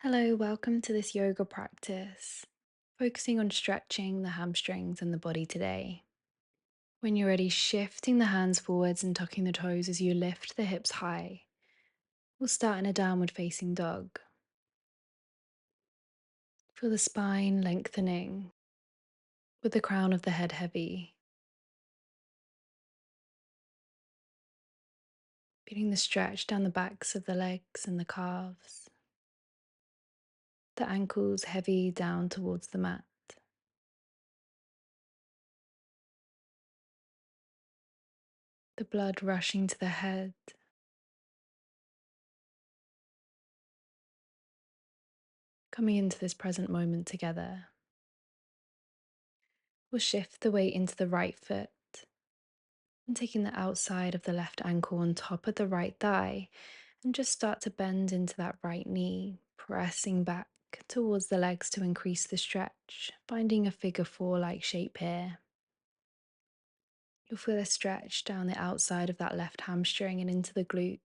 Hello, welcome to this yoga practice, focusing on stretching the hamstrings and the body today. When you're ready, shifting the hands forwards and tucking the toes as you lift the hips high. We'll start in a downward facing dog. Feel the spine lengthening with the crown of the head heavy, feeling the stretch down the backs of the legs and the calves, the ankles heavy down towards the mat. The blood rushing to the head, coming into this present moment together. We'll shift the weight into the right foot and taking the outside of the left ankle on top of the right thigh and just start to bend into that right knee, pressing back towards the legs to increase the stretch, finding a figure four like shape here. You'll feel a stretch down the outside of that left hamstring and into the glute.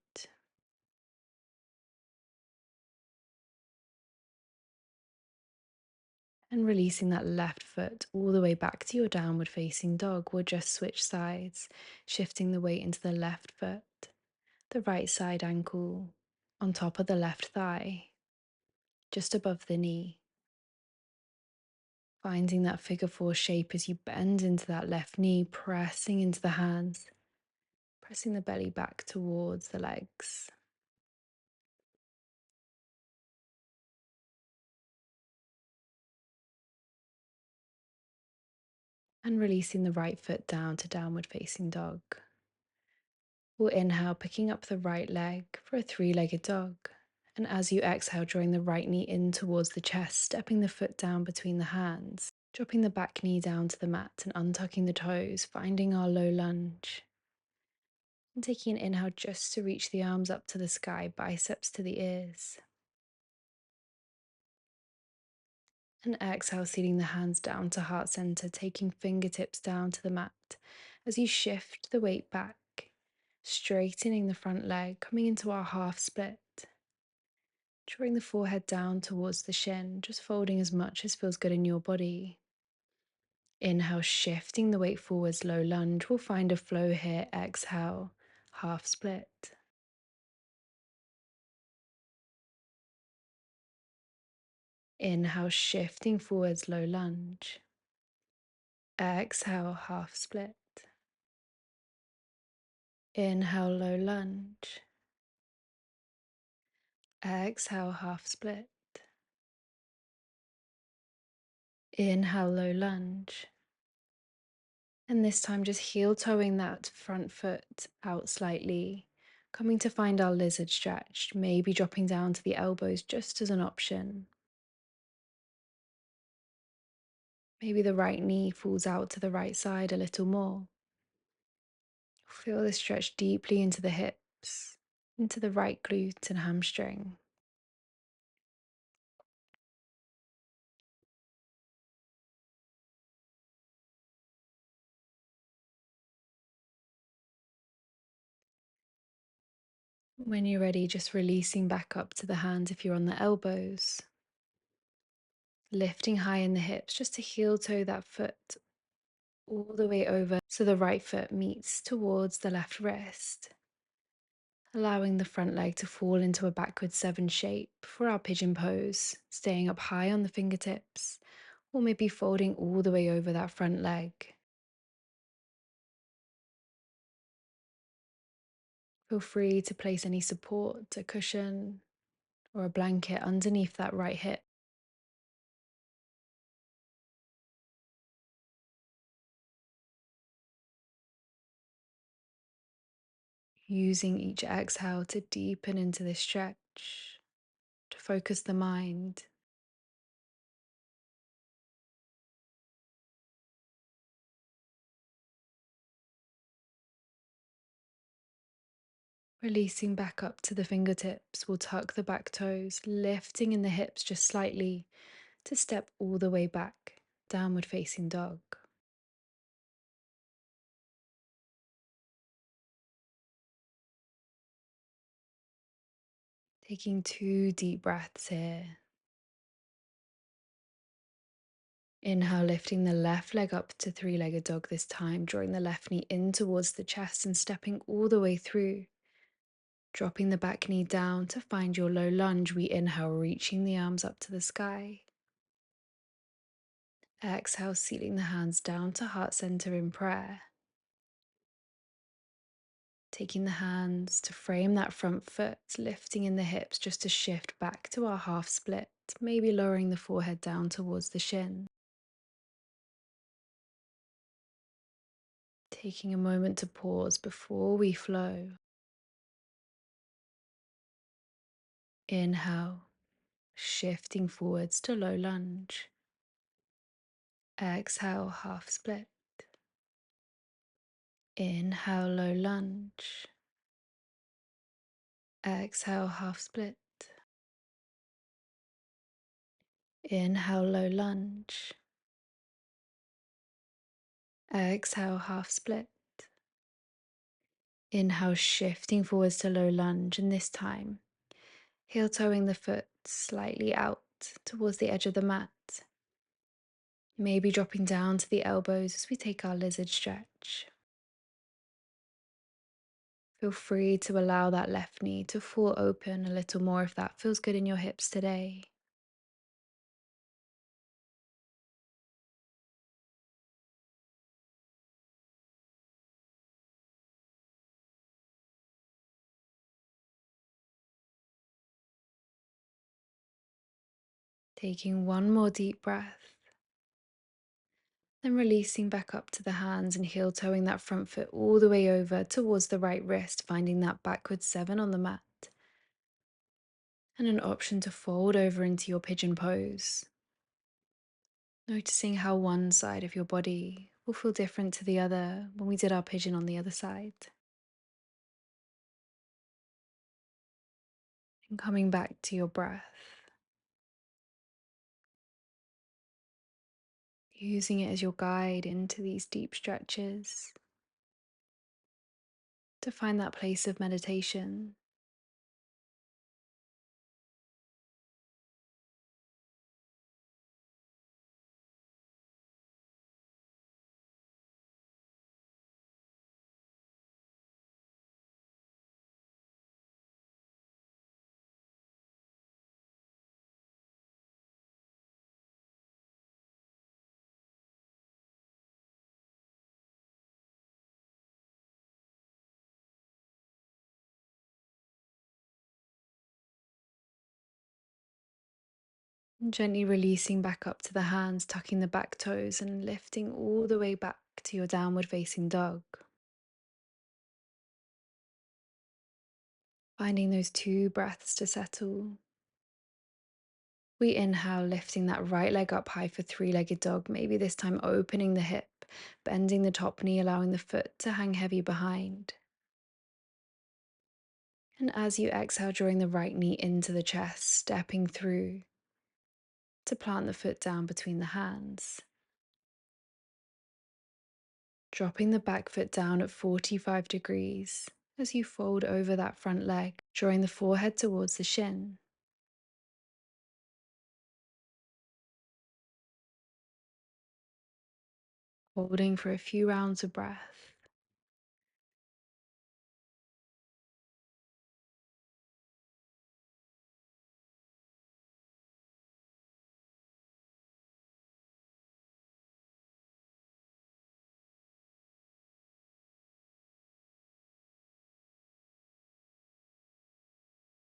And releasing that left foot all the way back to your downward facing dog. We'll just switch sides, shifting the weight into the left foot, the right side ankle, on top of the left thigh, just above the knee. Finding that figure four shape as you bend into that left knee, pressing into the hands, pressing the belly back towards the legs. And releasing the right foot down to downward facing dog. We'll inhale, picking up the right leg for a three-legged dog. And as you exhale, drawing the right knee in towards the chest, stepping the foot down between the hands, dropping the back knee down to the mat and untucking the toes, finding our low lunge. And taking an inhale just to reach the arms up to the sky, biceps to the ears. And exhale, seating the hands down to heart center, taking fingertips down to the mat as you shift the weight back, straightening the front leg, coming into our half split. Drawing the forehead down towards the shin, just folding as much as feels good in your body. Inhale, shifting the weight forwards, low lunge. We'll find a flow here. Exhale, half split. Inhale, shifting forwards, low lunge. Exhale, half split. Inhale, low lunge. Exhale, half split. Inhale, low lunge. And this time just heel toeing that front foot out slightly, coming to find our lizard stretch, maybe dropping down to the elbows just as an option. Maybe the right knee falls out to the right side a little more. Feel the stretch deeply into the hips, into the right glute and hamstring. When you're ready, just releasing back up to the hands if you're on the elbows. Lifting high in the hips just to heel toe that foot all the way over so the right foot meets towards the left wrist. Allowing the front leg to fall into a backward seven shape for our pigeon pose, staying up high on the fingertips, or maybe folding all the way over that front leg. Feel free to place any support, a cushion, or a blanket underneath that right hip. Using each exhale to deepen into this stretch, to focus the mind. Releasing back up to the fingertips, we'll tuck the back toes, lifting in the hips just slightly to step all the way back, downward facing dog. Taking two deep breaths here. Inhale, lifting the left leg up to three-legged dog this time, drawing the left knee in towards the chest and stepping all the way through. Dropping the back knee down to find your low lunge, we inhale, reaching the arms up to the sky. Exhale, sealing the hands down to heart center in prayer. Taking the hands to frame that front foot, lifting in the hips just to shift back to our half split, maybe lowering the forehead down towards the shin. Taking a moment to pause before we flow. Inhale, shifting forwards to low lunge. Exhale, half split. Inhale, low lunge. Exhale, half split. Inhale, low lunge. Exhale, half split. Inhale, shifting forwards to low lunge, and this time, heel toeing the foot slightly out towards the edge of the mat. Maybe dropping down to the elbows as we take our lizard stretch. Feel free to allow that left knee to fall open a little more if that feels good in your hips today. Taking one more deep breath, then releasing back up to the hands and heel toeing that front foot all the way over towards the right wrist, finding that backward 7 on the mat. And an option to fold over into your pigeon pose. Noticing how one side of your body will feel different to the other when we did our pigeon on the other side. And coming back to your breath, using it as your guide into these deep stretches to find that place of meditation. And gently releasing back up to the hands, tucking the back toes and lifting all the way back to your downward facing dog. Finding those 2 breaths to settle. We inhale, lifting that right leg up high for three-legged dog, maybe this time opening the hip, bending the top knee, allowing the foot to hang heavy behind. And as you exhale, drawing the right knee into the chest, stepping through to plant the foot down between the hands. Dropping the back foot down at 45 degrees as you fold over that front leg, drawing the forehead towards the shin. Holding for a few rounds of breath.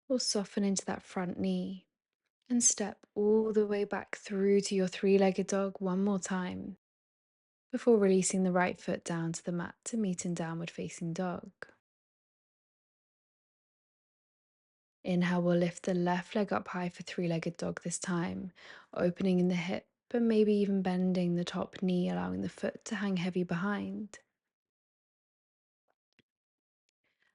Or soften into that front knee and step all the way back through to your three-legged dog one more time before releasing the right foot down to the mat to meet in downward facing dog. Inhale, we'll lift the left leg up high for three-legged dog this time, opening in the hip, but maybe even bending the top knee, allowing the foot to hang heavy behind.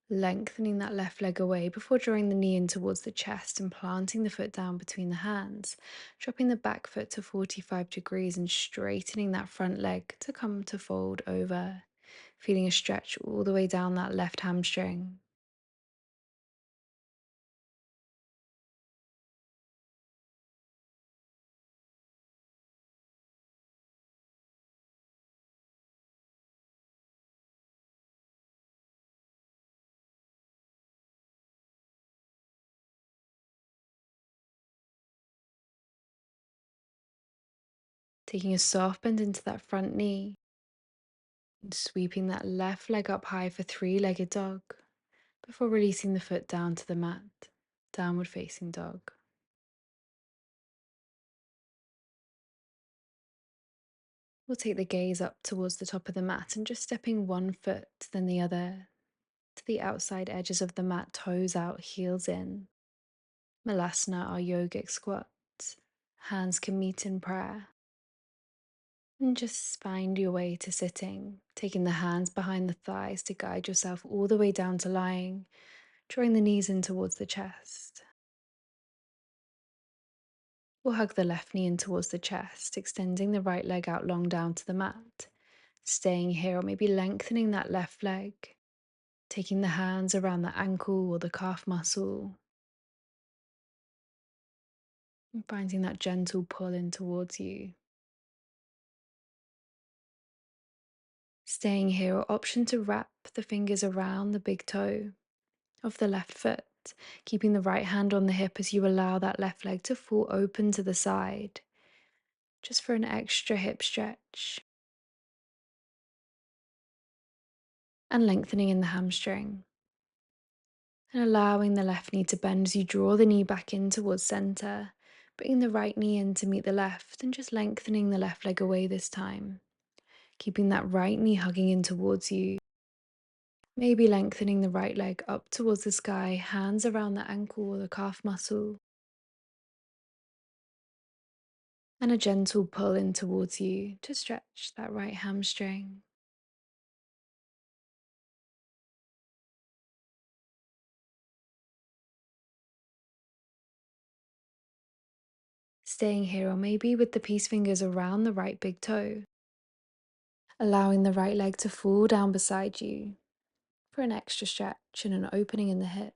Lengthening that left leg away before drawing the knee in towards the chest and planting the foot down between the hands, dropping the back foot to 45 degrees and straightening that front leg to come to fold over, feeling a stretch all the way down that left hamstring. Taking a soft bend into that front knee and sweeping that left leg up high for three-legged dog before releasing the foot down to the mat, downward facing dog. We'll take the gaze up towards the top of the mat and just stepping one foot, then the other, to the outside edges of the mat, toes out, heels in. Malasana, our yogic squat. Hands can meet in prayer. And just find your way to sitting, taking the hands behind the thighs to guide yourself all the way down to lying, drawing the knees in towards the chest. We'll hug the left knee in towards the chest, extending the right leg out long down to the mat. Staying here, or maybe lengthening that left leg, taking the hands around the ankle or the calf muscle, and finding that gentle pull in towards you. Staying here, or option to wrap the fingers around the big toe of the left foot, keeping the right hand on the hip as you allow that left leg to fall open to the side, just for an extra hip stretch. And lengthening in the hamstring. And allowing the left knee to bend as you draw the knee back in towards center, bringing the right knee in to meet the left, and just lengthening the left leg away this time. Keeping that right knee hugging in towards you. Maybe lengthening the right leg up towards the sky, hands around the ankle or the calf muscle. And a gentle pull in towards you to stretch that right hamstring. Staying here, or maybe with the peace fingers around the right big toe. Allowing the right leg to fall down beside you for an extra stretch and an opening in the hip.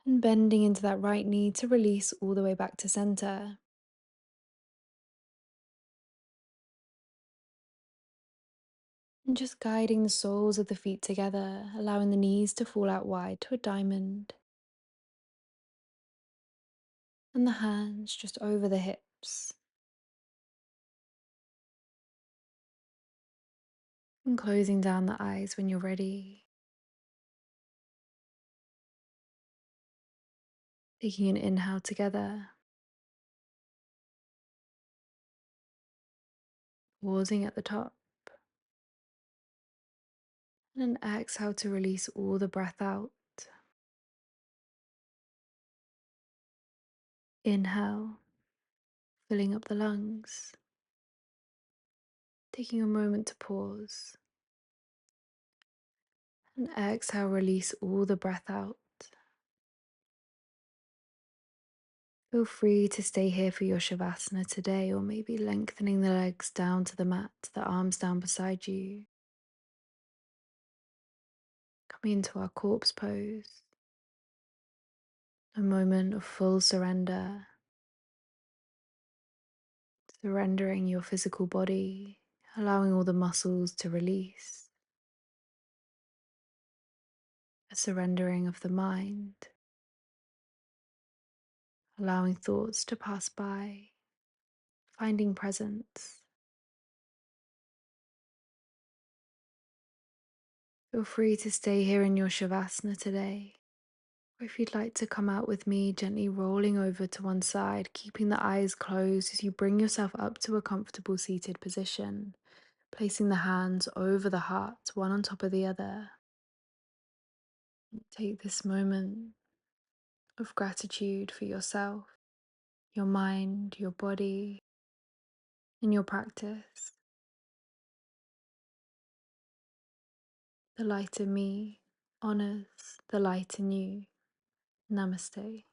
And bending into that right knee to release all the way back to center. And just guiding the soles of the feet together, allowing the knees to fall out wide to a diamond. And the hands just over the hips. And closing down the eyes when you're ready. Taking an inhale together. Pausing at the top. And an exhale to release all the breath out. Inhale, filling up the lungs. Taking a moment to pause. And exhale, release all the breath out. Feel free to stay here for your Shavasana today, or maybe lengthening the legs down to the mat, the arms down beside you. Coming into our corpse pose, a moment of full surrender, surrendering your physical body, allowing all the muscles to release, a surrendering of the mind, allowing thoughts to pass by, finding presence. Feel free to stay here in your Shavasana today. Or if you'd like to come out with me, gently rolling over to one side, keeping the eyes closed as you bring yourself up to a comfortable seated position, placing the hands over the heart, one on top of the other. Take this moment of gratitude for yourself, your mind, your body, and your practice. The light in me honors the light in you. Namaste.